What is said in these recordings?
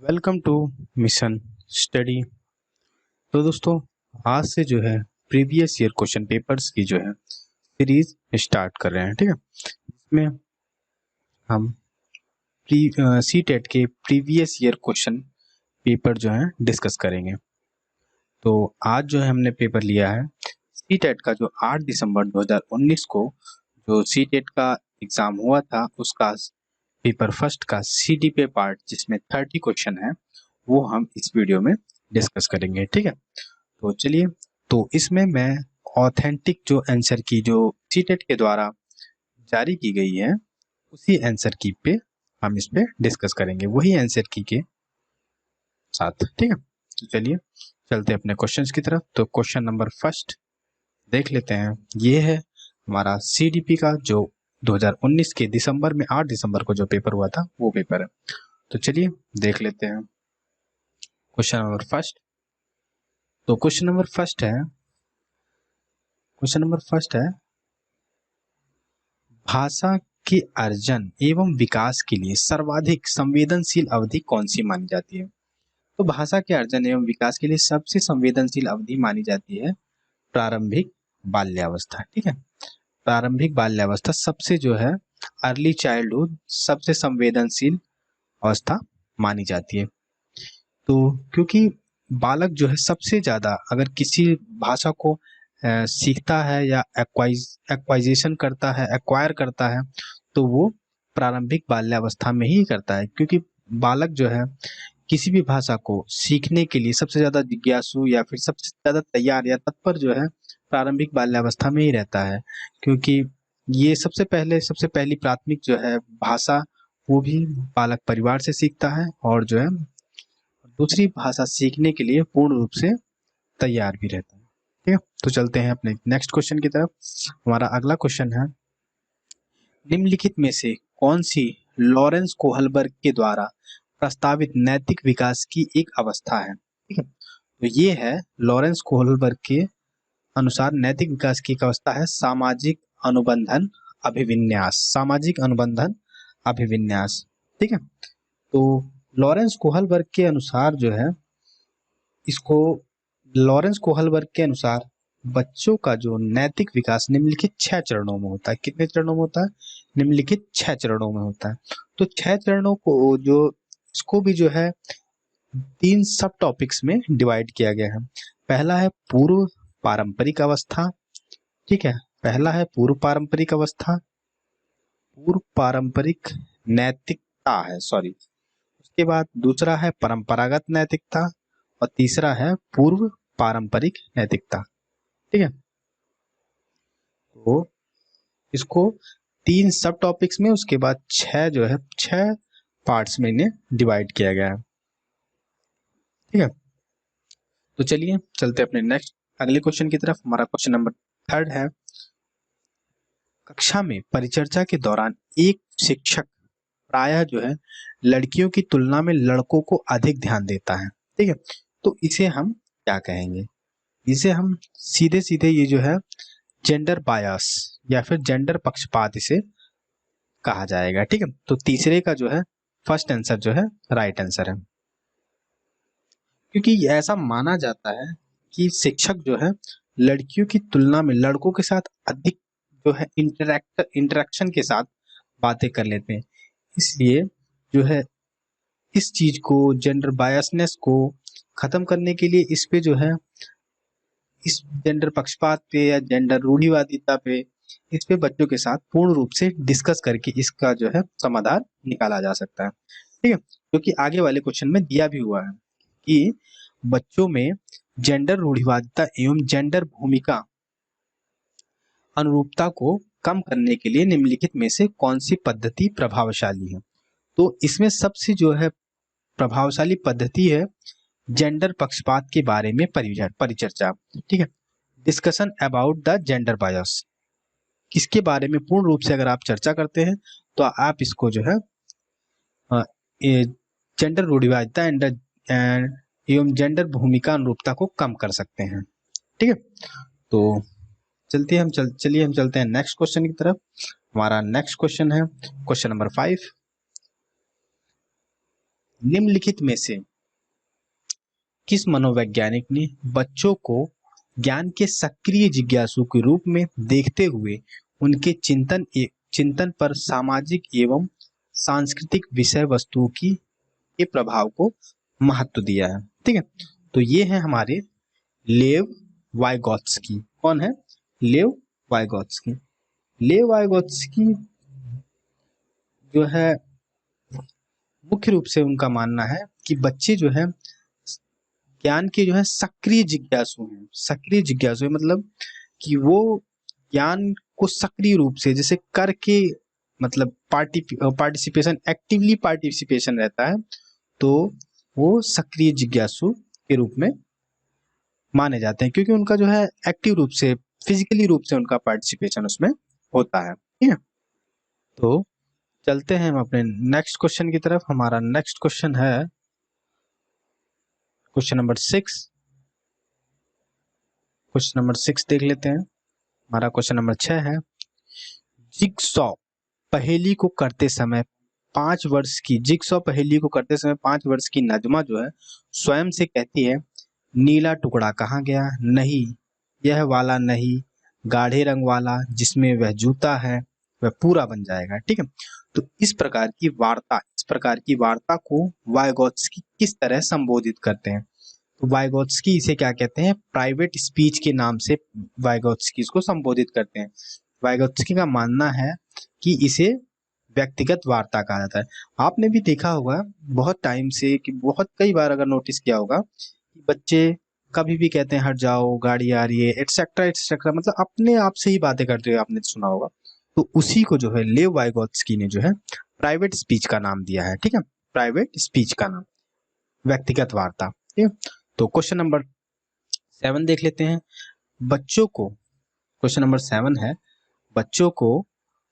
Welcome two mission study. तो दोस्तों आज से जो है प्रीवियस ईयर क्वेश्चन पेपर्स की जो है सीरीज स्टार्ट कर रहे हैं। ठीक है, इसमें हम सी टेट के प्रीवियस ईयर क्वेश्चन पेपर जो है डिस्कस करेंगे। तो आज जो है हमने पेपर लिया है सी टेट का, जो 8 दिसंबर 2019 को जो सी टेट का एग्जाम हुआ था उसका पेपर फर्स्ट का सी डी पे पार्ट, जिसमें 30 क्वेश्चन है, वो हम इस वीडियो में डिस्कस करेंगे। ठीक है, तो चलिए, तो इसमें मैं ऑथेंटिक जो आंसर की जो सीटेट के द्वारा जारी की गई है उसी आंसर की पे हम इस पे डिस्कस करेंगे, वही आंसर की के साथ। ठीक है, तो चलिए चलते हैं अपने क्वेश्चंस की तरफ। तो क्वेश्चन नंबर फर्स्ट देख लेते हैं। ये है हमारा सीडीपी का जो 2019 के दिसंबर में 8 दिसंबर को जो पेपर हुआ था वो पेपर है। तो चलिए देख लेते हैं क्वेश्चन नंबर फर्स्ट। तो क्वेश्चन नंबर फर्स्ट है भाषा के अर्जन एवं विकास के लिए सर्वाधिक संवेदनशील अवधि कौन सी मानी जाती है? तो भाषा के अर्जन एवं विकास के लिए सबसे संवेदनशील अवधि मानी जाती है प्रारंभिक बाल्यावस्था। ठीक है, प्रारंभिक बाल्यावस्था सबसे जो है अर्ली चाइल्डहुड सबसे संवेदनशील अवस्था मानी जाती है। तो क्योंकि बालक जो है सबसे ज्यादा अगर किसी भाषा को सीखता है या एक्वाइजेशन करता है, एक्वायर करता है, तो वो प्रारंभिक बाल्यावस्था में ही करता है। क्योंकि बालक जो है किसी भी भाषा को सीखने के लिए सबसे ज्यादा जिज्ञासु या फिर सबसे ज्यादा तैयार या तत्पर जो है प्रारंभिक बाल्यावस्था में ही रहता है। क्योंकि ये सबसे पहली प्राथमिक जो है भाषा वो भी बालक परिवार से सीखता है और जो है दूसरी भाषा सीखने के लिए पूर्ण रूप से तैयार भी रहता है। ठीक है, तो चलते हैं अपने नेक्स्ट क्वेश्चन की तरफ। हमारा अगला क्वेश्चन है, निम्नलिखित में से कौन सी लॉरेंस कोहलबर्ग के द्वारा प्रस्तावित नैतिक विकास की एक अवस्था है? ठीक है, तो ये है लॉरेंस कोहलबर्ग के अनुसार नैतिक विकास की एक अवस्था है सामाजिक अनुबंधन अभिविन्यास। सामाजिक अनुबंधन अभिविन्यास। ठीक है, तो लॉरेंस कोहलबर्ग के अनुसार जो है इसको लॉरेंस कोहलबर्ग के अनुसार बच्चों का जो नैतिक विकास निम्नलिखित 6 चरणों में होता है। कितने चरणों में होता है? निम्नलिखित 6 चरणों में होता है। तो 6 चरणों को जो इसको भी जो है 3 सब टॉपिक्स में डिवाइड किया गया है। पहला है पूर्व पारंपरिक अवस्था। ठीक है, पहला है पूर्व पारंपरिक अवस्था, पूर्व पारंपरिक नैतिकता है, सॉरी। उसके बाद दूसरा है परंपरागत नैतिकता और तीसरा है पूर्व पारंपरिक नैतिकता। ठीक है, तो इसको 3 सब टॉपिक्स में, उसके बाद 6 जो है 6 पार्ट्स में इन्हें डिवाइड किया गया है। ठीक है, तो चलिए चलते अपने नेक्स्ट अगले क्वेश्चन की तरफ। हमारा क्वेश्चन नंबर 3 है, कक्षा में परिचर्चा के दौरान एक शिक्षक प्रायः जो है लड़कियों की तुलना में लड़कों को अधिक ध्यान देता है। ठीक है, तो इसे हम क्या कहेंगे? इसे हम सीधे सीधे ये जो है जेंडर बायस या फिर जेंडर पक्षपात इसे कहा जाएगा। ठीक है, तो तीसरे का जो है फर्स्ट आंसर जो है राइट आंसर है। क्योंकि ऐसा माना जाता है कि शिक्षक जो है लड़कियों की तुलना में लड़कों के साथ अधिक जो है इंटरेक्शन के साथ बातें कर लेते हैं। इसलिए जो है इस चीज को, जेंडर बायसनेस को खत्म करने के लिए इस पे जो है इस जेंडर पक्षपात पे या जेंडर रूढ़िवादिता पे इस पे बच्चों के साथ पूर्ण रूप से डिस्कस करके इसका जो है समाधान निकाला जा सकता है। ठीक है, क्योंकि आगे वाले क्वेश्चन में दिया भी हुआ है कि बच्चों में जेंडर रूढ़िवादिता एवं जेंडर भूमिका अनुरूपता को कम करने के लिए निम्नलिखित में से कौन सी पद्धति प्रभावशाली है? तो इसमें सबसे जो है प्रभावशाली पद्धति है जेंडर पक्षपात के बारे में परिचर्चा। ठीक है, discussion about the gender bias. किसके बारे में पूर्ण रूप से अगर आप चर्चा करते हैं तो आप इसको जो है जेंडर रूढ़िवादिता एवं जेंडर भूमिका अनुरूपता को कम कर सकते हैं। ठीक है, तो चलिए हम चलते हैं नेक्स्ट क्वेश्चन की तरफ। हमारा नेक्स्ट क्वेश्चन है क्वेश्चन नंबर 5। निम्नलिखित में से किस मनोवैज्ञानिक ने बच्चों को ज्ञान के सक्रिय जिज्ञासु के रूप में देखते हुए उनके चिंतन पर सामाजिक एवं सांस्कृतिक विषय वस्तुओं के प्रभाव को महत्व दिया है? ठीक है, तो ये है हमारे लेव वाइगोत्स्की। कौन है? लेव वाइगोत्स्की। लेव वाइगोत्स्की जो है मुख्य रूप से उनका मानना है कि बच्चे जो है ज्ञान के जो है सक्रिय जिज्ञासु हैं। सक्रिय जिज्ञासु मतलब कि वो ज्ञान को सक्रिय रूप से जैसे करके मतलब पार्टिसिपेशन, एक्टिवली पार्टिसिपेशन रहता है, तो वो सक्रिय जिज्ञासु के रूप में माने जाते हैं, क्योंकि उनका जो है एक्टिव रूप से, फिजिकली रूप से उनका पार्टिसिपेशन उसमें होता है। ठीक है, तो चलते हैं हम अपने नेक्स्ट क्वेश्चन की तरफ। हमारा नेक्स्ट क्वेश्चन है क्वेश्चन नंबर 6। क्वेश्चन नंबर 6 देख लेते हैं। हमारा क्वेश्चन नंबर 6 है, जिगसॉ पहेली को करते समय 5 वर्ष की जिगसॉ पहेली को करते समय 5 वर्ष की नजमा जो है स्वयं से कहती है, नीला टुकड़ा कहाँ गया? नहीं, यह वाला नहीं, गाढ़े रंग वाला जिसमें वह जूता है वह पूरा बन जाएगा। ठीक है, तो इस प्रकार की वार्ता को वाइगोत्स्की किस तरह संबोधित करते हैं? तो वाइगोत्स्की इसे क्या कहते हैं? प्राइवेट स्पीच के नाम से वाइगोत्स्की इसको संबोधित करते हैं। वाइगोत्स्की का मानना है कि इसे व्यक्तिगत वार्ता कहा जाता है। आपने भी देखा होगा बहुत टाइम से कि बहुत कई बार अगर नोटिस किया होगा कि बच्चे कभी भी कहते हैं हट जाओ, गाड़ी आ रही है, एटसेट्रा एटसेट्रा, मतलब अपने आप से ही बातें करते हुए आपने सुना होगा। तो उसी को जो है लेव वाइगोत्स्की ने जो है प्राइवेट स्पीच का नाम दिया है। ठीक है, प्राइवेट स्पीच का नाम, व्यक्तिगत वार्ता। ठीक है, तो क्वेश्चन नंबर 7 देख लेते हैं। बच्चों को, क्वेश्चन नंबर 7 है, बच्चों को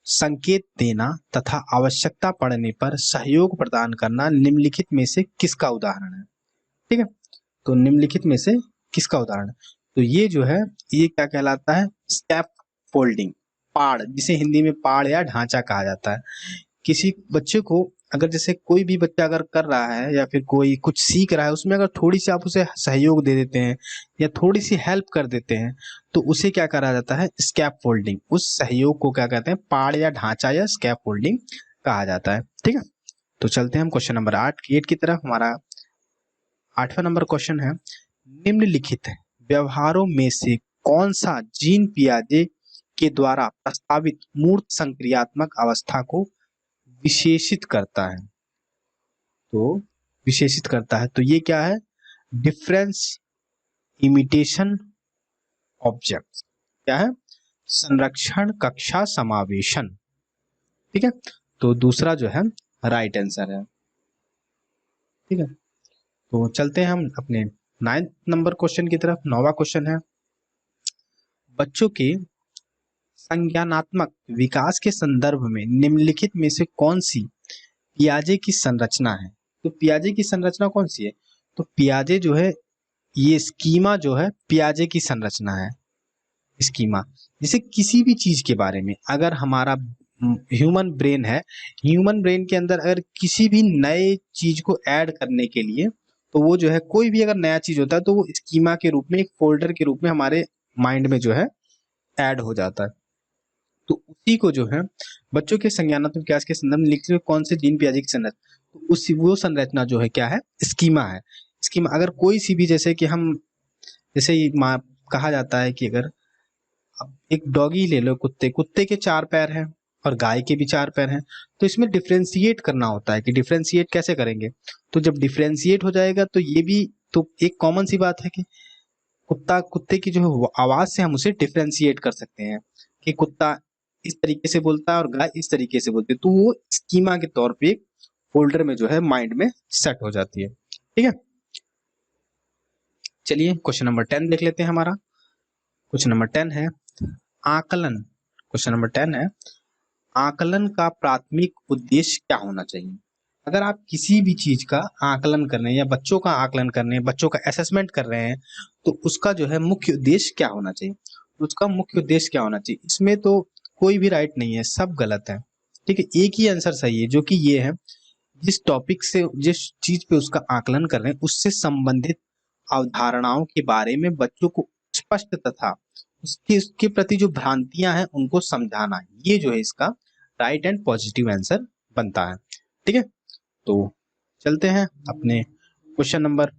संकेत देना तथा आवश्यकता पड़ने पर सहयोग प्रदान करना निम्नलिखित में से किसका उदाहरण है? ठीक है, तो निम्नलिखित में से किसका उदाहरण है? तो ये जो है ये क्या कहलाता है? स्कैप फोल्डिंग, पाड़, जिसे हिंदी में पाड़ या ढांचा कहा जाता है। किसी बच्चे को अगर जैसे कोई भी बच्चा अगर कर रहा है या फिर कोई कुछ सीख रहा है, उसमें अगर थोड़ी सी आप उसे सहयोग दे देते हैं या थोड़ी सी हेल्प कर देते हैं तो उसे क्या करा जाता है? स्कैप फोल्डिंग। उस सहयोग को क्या कहते हैं? पाड़ या ढांचा या स्कैप फोल्डिंग कहा जाता है। ठीक है, तो चलते हैं हम क्वेश्चन नंबर 8 की तरफ। हमारा 8वां नंबर क्वेश्चन है, निम्नलिखित व्यवहारों में से कौन सा जीन पियाजे के द्वारा प्रस्तावित मूर्त संक्रियात्मक अवस्था को विशेषित करता है? तो विशेषित करता है, तो ये क्या है? Difference imitation object. क्या है? संरक्षण कक्षा समावेशन। ठीक है, तो दूसरा जो है राइट आंसर है। ठीक है, तो चलते हैं हम अपने 9th नंबर क्वेश्चन की तरफ। 9वां क्वेश्चन है, बच्चों के संज्ञानात्मक विकास के संदर्भ में निम्नलिखित में से कौन सी पियाजे की संरचना है? तो पियाजे की संरचना कौन सी है? तो पियाजे जो है, ये स्कीमा जो है पियाजे की संरचना है। स्कीमा जैसे किसी भी चीज के बारे में, अगर हमारा ह्यूमन ब्रेन है, ह्यूमन ब्रेन के अंदर अगर किसी भी नए चीज को ऐड करने के लिए, तो वो जो है कोई भी अगर नया चीज होता है तो वो स्कीमा के रूप में, एक फोल्डर के रूप में हमारे माइंड में जो है ऐड हो जाता है। तो उसी को जो है बच्चों के संज्ञानात्मक विकास के संदर्भ में लिखते हुए कौन से जीन पियाजे की संरचना, तो उसी वो संरचना जो है क्या है? स्कीमा है। स्कीमा अगर कोई सी भी, जैसे कि हम जैसे कहा जाता है कि अगर अब एक डॉगी ले लो, कुत्ते के 4 पैर हैं और गाय के भी 4 पैर हैं, तो इसमें डिफ्रेंशिएट करना होता है कि डिफ्रेंशिएट कैसे करेंगे? तो जब डिफ्रेंशिएट हो जाएगा तो ये भी तो एक कॉमन सी बात है कि कुत्ते की जो आवाज से हम उसे डिफ्रेंशिएट कर सकते हैं कि कुत्ता इस तरीके से बोलता है और गाय इस तरीके से बोलती है, तो वो स्कीमा के तौर पे फोल्डर में जो है माइंड में सेट हो जाती है। ठीक है, चलिए क्वेश्चन नंबर 10 देख लेते हैं। हमारा क्वेश्चन नंबर 10 है, आकलन। क्वेश्चन नंबर 10 है, आकलन का प्राथमिक उद्देश्य क्या होना चाहिए? अगर आप किसी भी चीज का आकलन कर रहे हैं या बच्चों का आकलन कर रहे हैं, बच्चों का असेसमेंट कर रहे हैं, तो उसका जो है मुख्य उद्देश्य क्या होना चाहिए? उसका मुख्य उद्देश्य क्या होना चाहिए? इसमें तो कोई भी राइट नहीं है, सब गलत है। ठीक है, एक ही आंसर सही है, जो कि ये है, जिस टॉपिक से, जिस चीज पे उसका आकलन कर रहे हैं उससे संबंधित अवधारणाओं के बारे में बच्चों को स्पष्ट तथा उसके प्रति जो भ्रांतियां हैं उनको समझाना, ये जो है इसका राइट एंड पॉजिटिव आंसर बनता है। ठीक है, तो चलते हैं अपने क्वेश्चन नंबर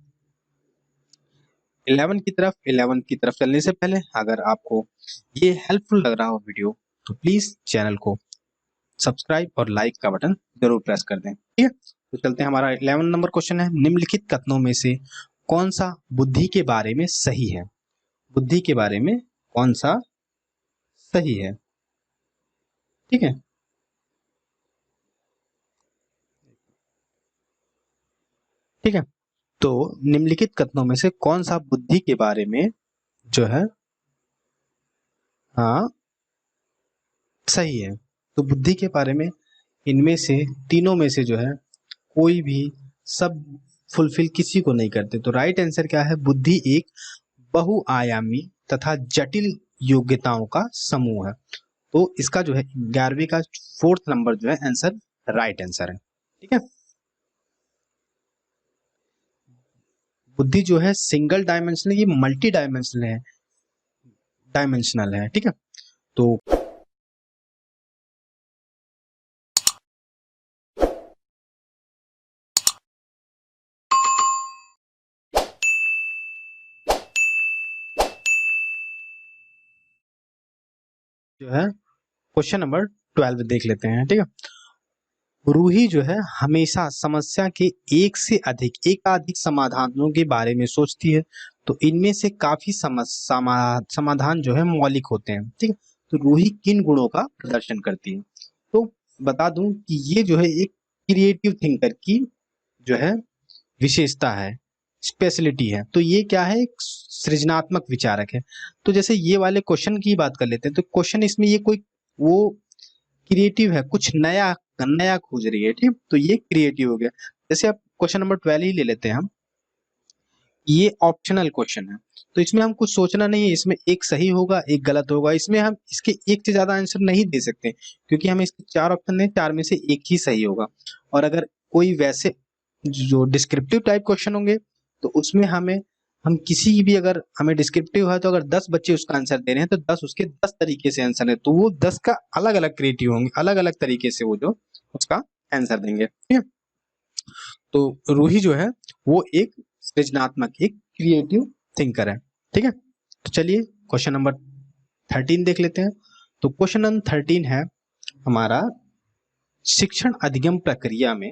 11 की तरफ। 11 की तरफ चलने से पहले अगर आपको ये हेल्पफुल लग रहा हो वीडियो तो प्लीज चैनल को सब्सक्राइब और लाइक का बटन जरूर प्रेस कर दें। ठीक है, तो चलते हैं। हमारा 11 नंबर क्वेश्चन है, निम्नलिखित कथनों में से कौन सा बुद्धि के बारे में सही है? बुद्धि के बारे में कौन सा सही है? ठीक है, ठीक है, तो निम्नलिखित कथनों में से कौन सा बुद्धि के बारे में जो है हाँ सही है? तो बुद्धि के बारे में इनमें से तीनों में से जो है कोई भी सब फुलफिल किसी को नहीं करते। तो राइट आंसर क्या है? बुद्धि एक बहुआयामी तथा जटिल योग्यताओं का समूह है। तो इसका जो है 11वीं का 4th नंबर जो है आंसर राइट आंसर है। ठीक है, बुद्धि जो है सिंगल डायमेंशनल, ये मल्टी डायमेंशनल है। ठीक है, तो जो है क्वेश्चन नंबर 12 देख लेते हैं। ठीक है, रूही जो है हमेशा समस्या के एक से अधिक एकाधिक समाधानों के बारे में सोचती है। तो इनमें से काफी समाधान जो है मौलिक होते हैं। ठीक है, तो रूही किन गुणों का प्रदर्शन करती है? तो बता दूं कि ये जो है एक क्रिएटिव थिंकर की जो है विशेषता है, स्पेशलिटी है। तो ये क्या है? एक सृजनात्मक विचारक है। तो जैसे ये वाले क्वेश्चन की बात कर लेते हैं, तो क्वेश्चन इसमें ये कोई वो क्रिएटिव है, कुछ नया नया खोज रही है। ठीक, तो ये क्रिएटिव हो गया। जैसे आप क्वेश्चन नंबर 12 ही ले लेते हैं हम, ये ऑप्शनल क्वेश्चन है। तो इसमें हम कुछ सोचना नहीं है, इसमें एक सही होगा एक गलत होगा, इसमें हम इसके एक से ज्यादा आंसर नहीं दे सकते क्योंकि हमें इसके 4 ऑप्शन है, 4 में से एक ही सही होगा। और अगर कोई वैसे जो डिस्क्रिप्टिव टाइप क्वेश्चन होंगे तो उसमें हम किसी भी, अगर हमें डिस्क्रिप्टिव है तो अगर 10 बच्चे उसका आंसर दे रहे हैं तो 10 उसके 10 तरीके से आंसर है, तो वो 10 का अलग अलग क्रिएटिव होंगे, अलग अलग तरीके से वो जो उसका आंसर देंगे। ठीक है, तो रूही जो है वो एक सृजनात्मक, एक क्रिएटिव थिंकर है। ठीक है, तो चलिए क्वेश्चन नंबर 13 देख लेते हैं। तो क्वेश्चन नंबर 13 है हमारा, शिक्षण अधिगम प्रक्रिया में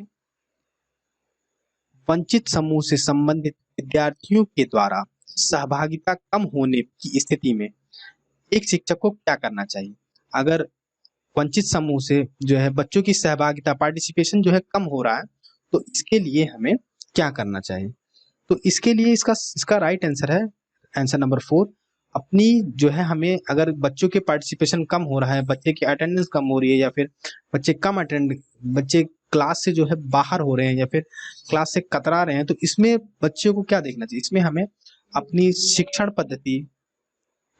वंचित समूह से संबंधित विद्यार्थियों के द्वारा सहभागिता कम होने की स्थिति में एक शिक्षक को क्या करना चाहिए? अगर वंचित समूह से जो है बच्चों की सहभागिता, पार्टिसिपेशन जो है कम हो रहा है, तो इसके लिए हमें क्या करना चाहिए? तो इसके लिए इसका राइट आंसर है आंसर नंबर 4। अपनी जो है हमें, अगर बच्चों के पार्टिसिपेशन कम हो रहा है, बच्चे की अटेंडेंस कम हो रही है, या फिर बच्चे क्लास से जो है बाहर हो रहे हैं या फिर क्लास से कतरा रहे हैं, तो इसमें बच्चों को क्या देखना चाहिए? इसमें हमें अपनी शिक्षण पद्धति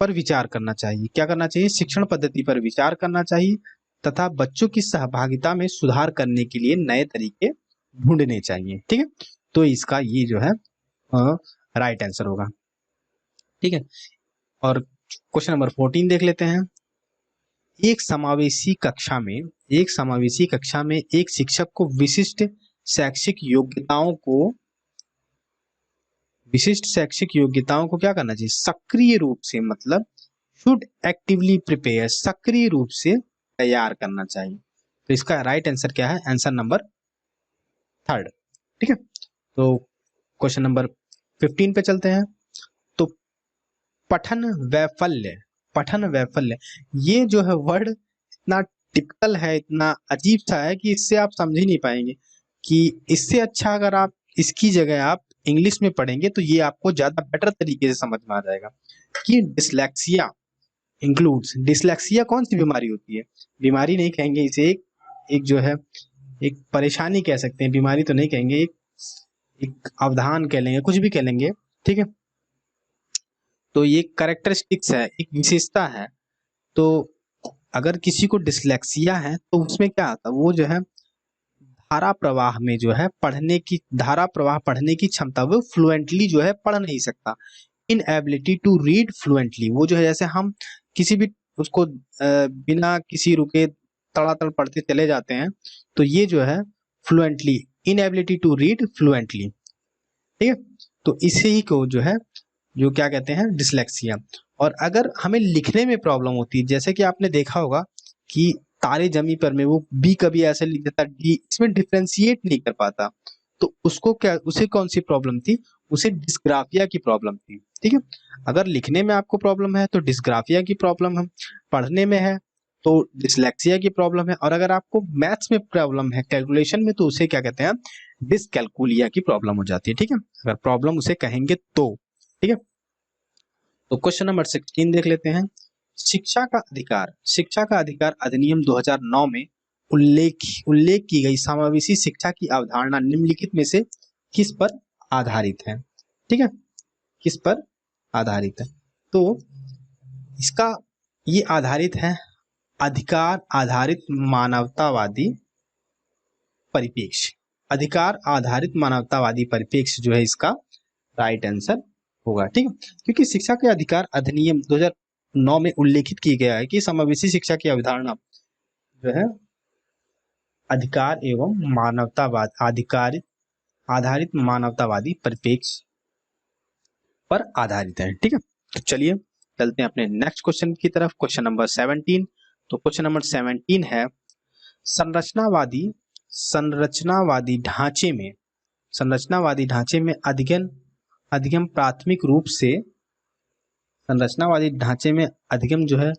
पर विचार करना चाहिए। क्या करना चाहिए? शिक्षण पद्धति पर विचार करना चाहिए तथा बच्चों की सहभागिता में सुधार करने के लिए नए तरीके ढूंढने चाहिए। ठीक है, तो इसका ये जो है राइट आंसर होगा। ठीक है, और क्वेश्चन नंबर 14 देख लेते हैं। एक समावेशी कक्षा में एक शिक्षक को विशिष्ट शैक्षिक योग्यताओं को क्या करना चाहिए? सक्रिय रूप से, मतलब शुड एक्टिवली प्रिपेयर, सक्रिय रूप से तैयार करना चाहिए। तो इसका राइट आंसर क्या है? Answer number 3। ठीक है, तो क्वेश्चन नंबर 15 पे चलते हैं। तो पठन वैफल्य, पठन वैफल्य, ये जो है वर्ड इतना टिपिकल है, इतना अजीब सा है कि इससे आप समझ ही नहीं पाएंगे। कि इससे अच्छा अगर आप इसकी जगह आप इंग्लिश में पढ़ेंगे तो ये आपको ज्यादा बेटर तरीके से समझ में आ जाएगा कि डिसलेक्सिया इंक्लूड्स। डिसलेक्सिया कौन सी बीमारी होती है? बीमारी नहीं कहेंगे इसे, एक जो है एक परेशानी कह सकते हैं, बीमारी तो नहीं कहेंगे, एक अवधान कह लेंगे, कुछ भी कह लेंगे। ठीक है, तो ये कैरेक्टरिस्टिक्स है, एक विशेषता है। तो अगर किसी को डिसलेक्सिया है तो उसमें क्या आता है? वो जो है धारा प्रवाह में जो है धारा प्रवाह पढ़ने की क्षमता, वो फ्लुएंटली जो है पढ़ नहीं सकता। इनएबिलिटी टू रीड फ्लुएंटली, वो जो है जैसे हम किसी भी उसको बिना किसी रुके तड़ातड़ पढ़ते चले जाते हैं, तो ये जो है fluently, inability to read fluently, ठीक है। तो इसे ही को जो है जो क्या कहते हैं, डिसलेक्सिया। और अगर हमें लिखने में प्रॉब्लम होती है, जैसे कि आपने देखा होगा कि तारे जमी पर में वो बी कभी ऐसे लिख देता डी, इसमें डिफ्रेंशिएट नहीं कर पाता, तो उसको क्या, उसे कौन सी प्रॉब्लम थी, उसे डिस्ग्राफिया की प्रॉब्लम थी, ठीक है। अगर लिखने में आपको प्रॉब्लम है तो डिस्ग्राफिया की प्रॉब्लम है, पढ़ने में है तो डिसलेक्सिया की प्रॉब्लम है, और अगर आपको मैथ्स में प्रॉब्लम है, कैलकुलेशन में, तो उसे क्या कहते हैं, डिसकैलकुलिया की प्रॉब्लम हो जाती है, ठीक है, अगर प्रॉब्लम उसे कहेंगे तो, ठीक है। तो क्वेश्चन नंबर 16 देख लेते हैं। शिक्षा का अधिकार अधिनियम 2009 में उल्लेख की गई समावेशी शिक्षा की अवधारणा निम्नलिखित में से किस पर आधारित है, ठीक है, किस पर आधारित है। तो इसका ये आधारित है अधिकार आधारित मानवतावादी परिप्रेक्ष्य, अधिकार आधारित मानवतावादी परिप्रेक्ष्य जो है इसका राइट आंसर होगा, ठीक है। क्योंकि शिक्षा के अधिकार अधिनियम 2009 में उल्लेखित किया गया है कि समावेशी शिक्षा की अवधारणा जो है अधिकार एवं मानवतावाद आधारित मानवतावादी परिप्रेक्ष्य पर आधारित है, ठीक है। तो चलिए चलते हैं अपने नेक्स्ट क्वेश्चन की तरफ, क्वेश्चन नंबर 17। तो क्वेश्चन नंबर 17 है संरचनावादी ढांचे में अधिगम प्राथमिक रूप से, संरचनावादी ढांचे में अधिगम जो है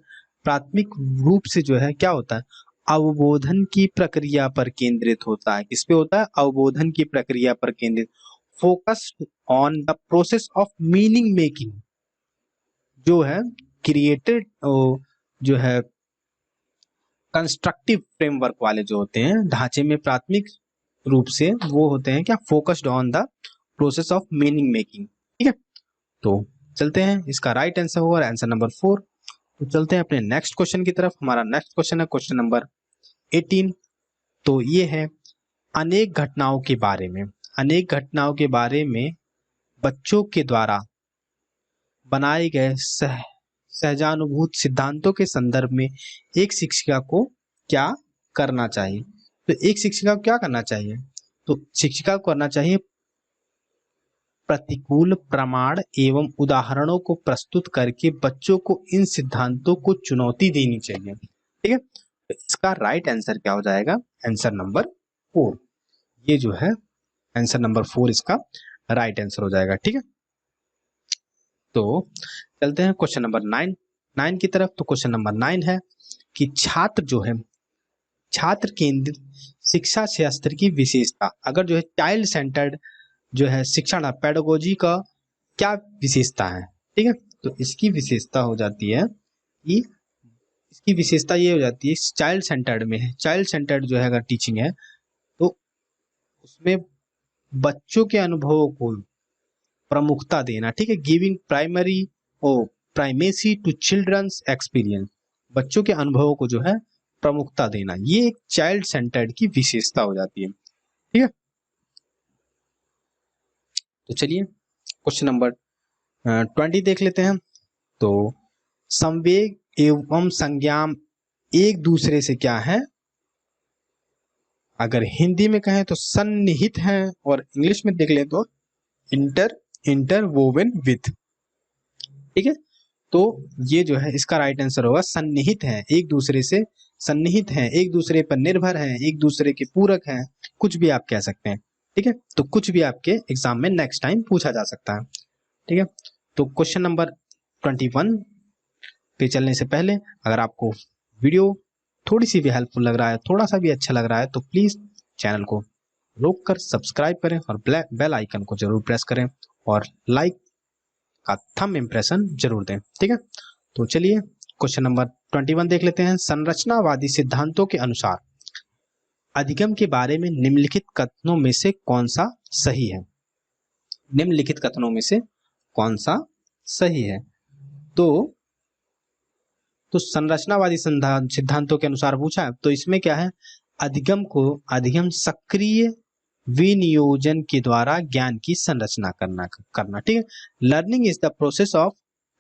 प्राथमिक रूप से जो है क्या होता है, अवबोधन की प्रक्रिया पर केंद्रित होता है। किस पे होता है, अवबोधन की प्रक्रिया पर केंद्रित, focused on the process of meaning making, जो है क्रिएटेड जो है कंस्ट्रक्टिव फ्रेमवर्क वाले जो होते हैं ढांचे में प्राथमिक रूप से, वो होते हैं क्या, focused on the process of meaning making, ठीक है। तो चलते हैं, इसका राइट आंसर होगा आंसर नंबर 4। तो चलते हैं अपने नेक्स्ट क्वेश्चन की तरफ। हमारा नेक्स्ट क्वेश्चन है क्वेश्चन नंबर 18। तो ये है अनेक घटनाओं के बारे में बच्चों के द्वारा बनाए गए सहजानुभूत सिद्धांतों के संदर्भ में एक शिक्षिका को क्या करना चाहिए। तो एक शिक्षिका को क्या करना चाहिए, तो शिक्षिका को करना चाहिए प्रतिकूल प्रमाण एवं उदाहरणों को प्रस्तुत करके बच्चों को इन सिद्धांतों को चुनौती देनी चाहिए, ठीक है। तो इसका राइट आंसर क्या हो जाएगा, आंसर नंबर 4। ये जो है आंसर नंबर 4 इसका राइट आंसर हो जाएगा, ठीक है। तो चलते हैं क्वेश्चन नंबर 9 की तरफ। तो क्वेश्चन नंबर 9 है कि छात्र केंद्रित शिक्षा शास्त्र की विशेषता, अगर जो है चाइल्ड सेंटर्ड जो है शिक्षण पेडागोजी का क्या विशेषता है, ठीक है। तो इसकी विशेषता हो जाती है कि इसकी विशेषता ये हो जाती है चाइल्ड सेंटर्ड में है, चाइल्ड सेंटर्ड जो है अगर टीचिंग है तो उसमें बच्चों के अनुभवों को प्रमुखता देना, ठीक है, giving primacy to children's experience, बच्चों के अनुभवों को जो है प्रमुखता देना, ये एक चाइल्ड सेंटर्ड की विशेषता हो जाती है, ठीक है। तो चलिए क्वेश्चन नंबर 20 देख लेते हैं। तो संवेग एवं संज्ञान एक दूसरे से क्या है, अगर हिंदी में कहें तो सन्निहित हैं, और इंग्लिश में देख लें तो इंटरवोवन विथ, ठीक है। तो ये जो है इसका राइट आंसर होगा सन्निहित हैं, एक दूसरे से सन्निहित हैं, एक दूसरे पर निर्भर हैं, एक दूसरे के पूरक हैं, कुछ भी आप कह सकते हैं, ठीक है। तो कुछ भी आपके एग्जाम में नेक्स्ट टाइम पूछा जा सकता है, ठीक है। तो क्वेश्चन नंबर 21 पे चलने से पहले अगर आपको वीडियो थोड़ी सी भी हेल्पफुल लग रहा है, थोड़ा सा भी अच्छा लग रहा है, तो प्लीज चैनल को रोक कर सब्सक्राइब करें और बेल आइकन को जरूर प्रेस करें और लाइक का थंब इम्प्रेशन जरूर दें, ठीक है। तो चलिए क्वेश्चन नंबर 21 देख लेते हैं। संरचनावादी सिद्धांतों के अनुसार अधिगम के बारे में निम्नलिखित कथनों में से कौन सा सही है, निम्नलिखित कथनों में से कौन सा सही है। तो संरचनावादी सिद्धांतों के अनुसार पूछा है, तो इसमें क्या है, अधिगम सक्रिय विनियोजन के द्वारा ज्ञान की संरचना करना। ठीक है, learning is the process of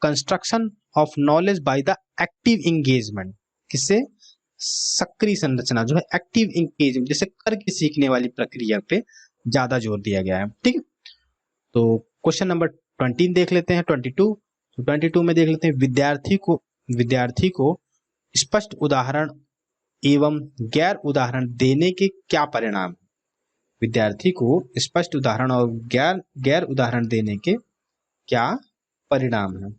construction of knowledge by the active engagement. किससे? सक्रिय संरचना जो है, एक्टिव एंगेजमेंट, जैसे करके सीखने वाली प्रक्रिया पे ज्यादा जोर दिया गया है। ठीक है, तो क्वेश्चन नंबर 20 देख लेते हैं, 22। तो 22 में देख लेते हैं, विद्यार्थी को स्पष्ट उदाहरण एवं गैर उदाहरण देने के क्या परिणाम? विद्यार्थी को स्पष्ट उदाहरण और गैर उदाहरण देने के क्या परिणाम है?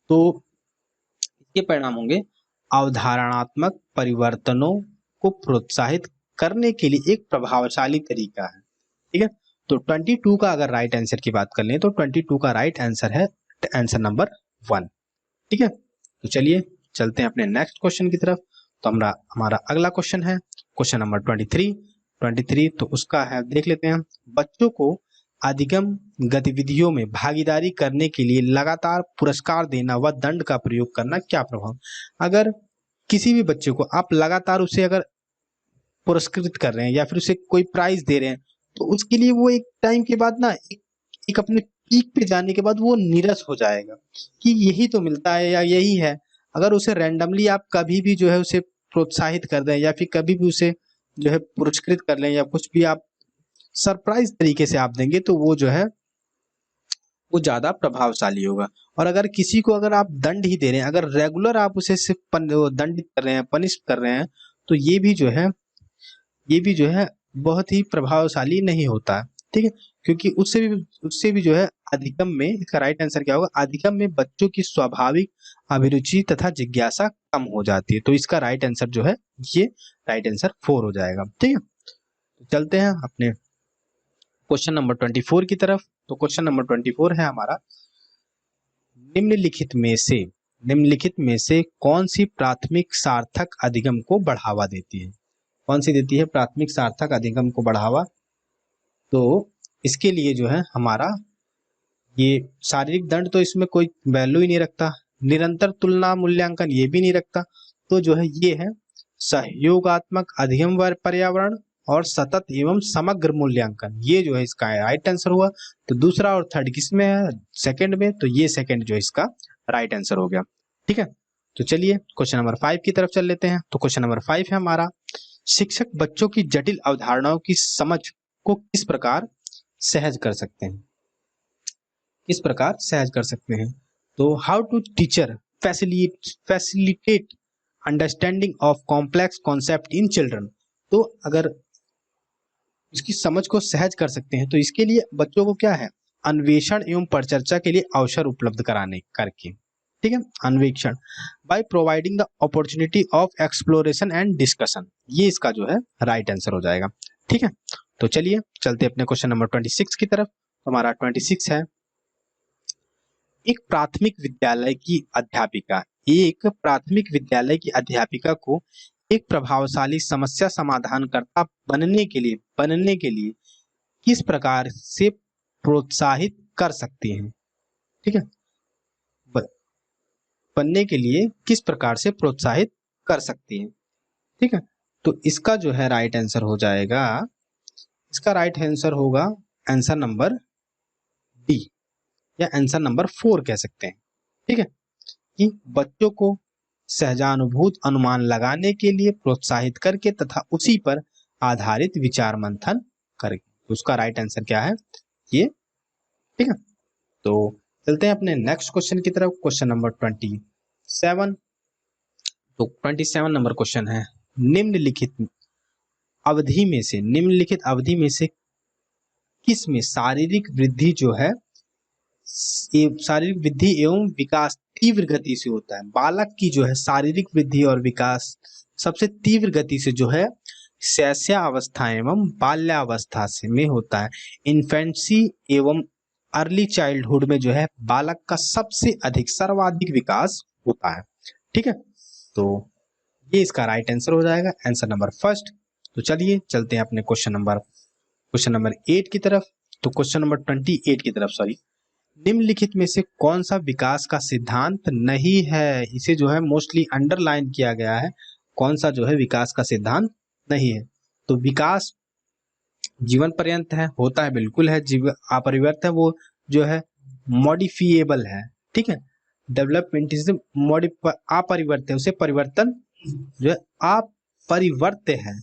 तो इसके परिणाम होंगे, अवधारणात्मक परिवर्तनों को प्रोत्साहित करने के लिए एक प्रभावशाली तरीका है। ठीक है, तो 22 का अगर राइट आंसर की बात कर लें तो 22 का राइट आंसर है आंसर नंबर 1। ठीक है, तो चलिए चलते हैं अपने नेक्स्ट क्वेश्चन की तरफ। तो हमारा अगला क्वेश्चन है क्वेश्चन नंबर 23। तो उसका है, देख लेते हैं, बच्चों को अधिगम गतिविधियों में भागीदारी करने के लिए लगातार पुरस्कार देना व दंड का प्रयोग करना क्या प्रभाव? अगर किसी भी बच्चे को आप लगातार उसे अगर पुरस्कृत कर रहे हैं या फिर उसे कोई प्राइज दे रहे हैं, तो उसके लिए वो एक टाइम के बाद ना एक अपने पीक पे जाने के बाद वो निराश हो जाएगा कि यही तो मिलता है या यही है। अगर उसे रैंडमली आप कभी भी जो है उसे प्रोत्साहित कर दें या फिर कभी भी उसे जो है पुरस्कृत कर लें या कुछ भी आप सरप्राइज तरीके से आप देंगे तो वो जो है वो ज्यादा प्रभावशाली होगा। और अगर किसी को अगर आप दंड ही दे रहे हैं, अगर रेगुलर आप उसे सिर्फ दंडित कर रहे हैं, पनिश कर रहे हैं, तो ये भी जो है बहुत ही प्रभावशाली नहीं होता। ठीक है, क्योंकि उससे भी जो है अधिगम में, इसका राइट आंसर क्या होगा? अधिगम में बच्चों की स्वाभाविक अभिरुचि तथा जिज्ञासा कम हो जाती है। तो इसका राइट आंसर जो है ये राइट आंसर 4 हो जाएगा। ठीक है, तो चलते हैं अपने क्वेश्चन नंबर 24 की तरफ। तो क्वेश्चन नंबर 24 है हमारा, निम्नलिखित में से कौन सी प्राथमिक सार्थक अधिगम को बढ़ावा देती है? कौन सी देती है प्राथमिक सार्थक अधिगम को बढ़ावा? तो इसके लिए जो है हमारा ये शारीरिक दंड तो इसमें कोई वैल्यू ही नहीं रखता, निरंतर तुलना मूल्यांकन ये भी नहीं रखता, तो जो है ये है सहयोगात्मक अधिगम व पर्यावरण और सतत एवं समग्र मूल्यांकन, ये जो है इसका राइट आंसर हुआ। तो दूसरा और थर्ड किस में है? सेकंड में, तो ये सेकंड जो है इसका राइट आंसर हो गया। ठीक है, तो चलिए क्वेश्चन नंबर 5 की तरफ चल लेते हैं। तो क्वेश्चन नंबर 5 है हमारा, शिक्षक बच्चों की जटिल अवधारणाओं की समझ को किस प्रकार सहज कर सकते हैं? किस प्रकार सहज कर सकते हैं? तो how to teacher facilitate understanding of complex concept in children. तो अगर इसकी समझ को सहज कर सकते हैं तो इसके लिए बच्चों को क्या है? अन्वेषण एवं परिचर्चा के लिए अवसर उपलब्ध कराने करके। ठीक है, अन्वेषण by providing the opportunity of exploration and discussion, ये इसका जो है राइट आंसर हो जाएगा। ठीक है, तो चलिए चलते अपने क्वेश्चन नंबर 26 की तरफ। हमारा 26 है, एक प्राथमिक विद्यालय की अध्यापिका को एक प्रभावशाली समस्या समाधानकर्ता बनने के लिए किस प्रकार से प्रोत्साहित कर सकती हैं? ठीक है, बनने के लिए किस प्रकार से प्रोत्साहित कर सकती हैं? ठीक है, तो इसका जो है राइट आंसर हो जाएगा, इसका राइट आंसर होगा आंसर नंबर डी या आंसर नंबर 4 कह सकते हैं। ठीक है, कि बच्चों को सहजानुभूत अनुमान लगाने के लिए प्रोत्साहित करके तथा उसी पर आधारित विचार मंथन करके। उसका राइट आंसर क्या है? ये। ठीक है, तो चलते हैं अपने नेक्स्ट क्वेश्चन की तरफ, क्वेश्चन नंबर 27। तो 27 नंबर क्वेश्चन है, निम्नलिखित अवधि में से किस में शारीरिक वृद्धि एवं विकास तीव्र गति से होता है? बालक की जो है शारीरिक वृद्धि और विकास सबसे तीव्र गति से जो है शैशवावस्था एवं बाल्यावस्था से में होता है। इन्फेंसी एवं अर्ली चाइल्डहुड में जो है बालक का सबसे अधिक सर्वाधिक विकास होता है। ठीक है, तो ये इसका राइट आंसर हो जाएगा, आंसर नंबर फर्स्ट। तो चलिए चलते हैं अपने क्वेश्चन नंबर 8 की तरफ। तो क्वेश्चन नंबर 28 की तरफ, सॉरी, निम्नलिखित में से कौन सा विकास का सिद्धांत नहीं है? इसे जो है मोस्टली अंडरलाइन किया गया है, कौन सा जो है विकास का सिद्धांत नहीं है। तो विकास जीवन पर्यंत है, होता है, बिल्कुल है। जीवन अपरिवर्त है, वो जो है मॉडिफिएबल है, ठीक है। डेवलपमेंट इज अपरिवर्त्य है, उसे परिवर्तन जो है अपरिवर्त्य है,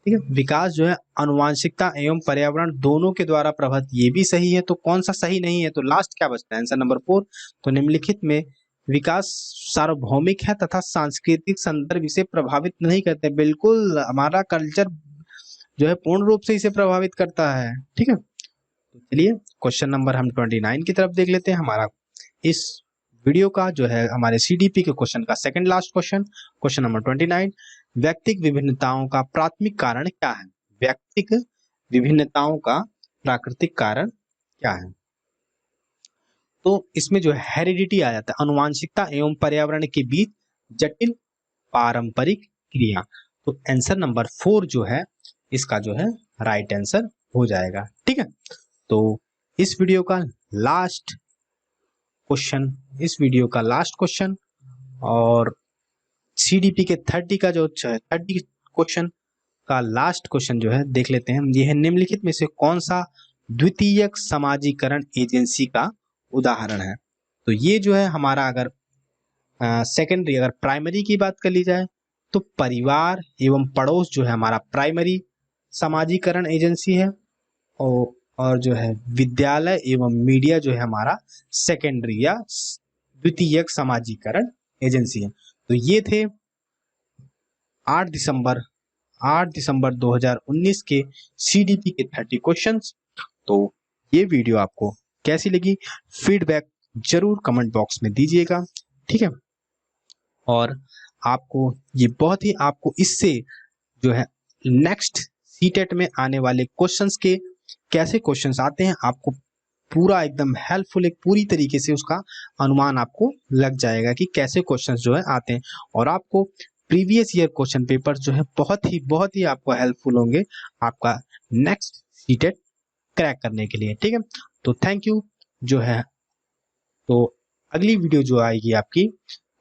ठीक है। विकास जो है आनुवांशिकता एवं पर्यावरण दोनों के द्वारा प्रभावित, ये भी सही है। तो कौन सा सही नहीं है? तो लास्ट क्या बचता है? Answer number 4। तो निम्नलिखित में विकास सार्वभौमिक है तथा सांस्कृतिक संदर्भ इसे प्रभावित नहीं करते। बिल्कुल, हमारा कल्चर जो है पूर्ण रूप से इसे प्रभावित करता है, ठीक है। तो चलिए क्वेश्चन नंबर हम 29 की तरफ देख लेते हैं। हमारा इस वीडियो का जो है हमारे सीडीपी के क्वेश्चन का second last question, question number 29, व्यक्तिक विभिन्नताओं का प्राथमिक कारण क्या है? व्यक्तिक विभिन्नताओं का प्राकृतिक कारण क्या है? तो इसमें जो है हेरिडिटी आ जाता है, अनुवांशिकता एवं पर्यावरण के बीच जटिल पारंपरिक क्रिया। तो आंसर नंबर 4 जो है इसका जो है राइट आंसर हो जाएगा, ठीक है। तो इस वीडियो का लास्ट क्वेश्चन, इस वीडियो का लास्ट क्वेश्चन और सीडीपी के 30 का जो 30 क्वेश्चन का लास्ट क्वेश्चन जो है देख लेते हैं। ये है, निम्नलिखित में से कौन सा द्वितीयक समाजीकरण एजेंसी का उदाहरण है? तो ये जो है हमारा, अगर सेकेंडरी, अगर प्राइमरी की बात कर ली जाए तो परिवार एवं पड़ोस जो है हमारा प्राइमरी समाजीकरण एजेंसी है, और जो है विद्यालय एवं मीडिया जो है हमारा सेकेंडरी या द्वितीयक समाजीकरण एजेंसी है। तो ये थे 8 दिसंबर 2019 के सीडीपी के 30 क्वेश्चंस। तो ये वीडियो आपको कैसी लगी, फीडबैक जरूर कमेंट बॉक्स में दीजिएगा, ठीक है। और आपको ये बहुत ही, आपको इससे जो है नेक्स्ट सीटेट में आने वाले क्वेश्चंस के कैसे क्वेश्चंस आते हैं, आपको पूरा एकदम हेल्पफुल, एक पूरी तरीके से उसका अनुमान आपको लग जाएगा कि कैसे क्वेश्चंस जो है आते हैं। और आपको प्रीवियस ईयर क्वेश्चन पेपर जो है बहुत ही आपको हेल्पफुल होंगे आपका नेक्स्ट सीटेट क्रैक करने के लिए, ठीक है। तो थैंक यू जो है। तो अगली वीडियो जो आएगी आपकी,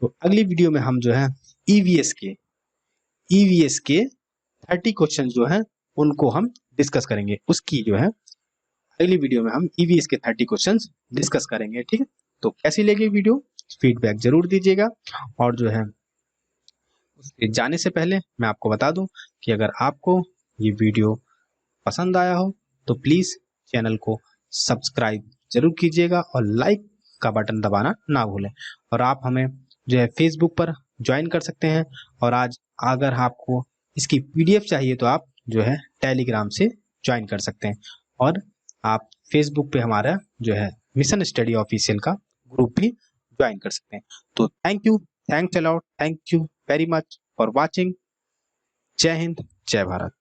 तो अगली वीडियो में हम जो है ईवीएस के 30 क्वेश्चन जो है उनको हम डिस्कस करेंगे। उसकी जो है अगली वीडियो में हम ईवीएस के 30 क्वेश्चंस डिस्कस करेंगे, ठीक है। तो कैसी लगी वीडियो, फीडबैक जरूर दीजिएगा। और जो है उसके जाने से पहले मैं आपको बता दूं कि अगर आपको ये वीडियो पसंद आया हो तो प्लीज चैनल को सब्सक्राइब जरूर कीजिएगा और लाइक का बटन दबाना ना भूलें। और आप हमें जो है फेसबुक पर ज्वाइन कर सकते हैं। और आज अगर आपको इसकी पीडीएफ चाहिए तो आप जो है टेलीग्राम से ज्वाइन कर सकते हैं। और आप फेसबुक पे हमारा जो है मिशन स्टडी ऑफिशियल का ग्रुप भी ज्वाइन कर सकते हैं। तो thanks a lot, thank you very much for watching. जय हिंद, जय भारत।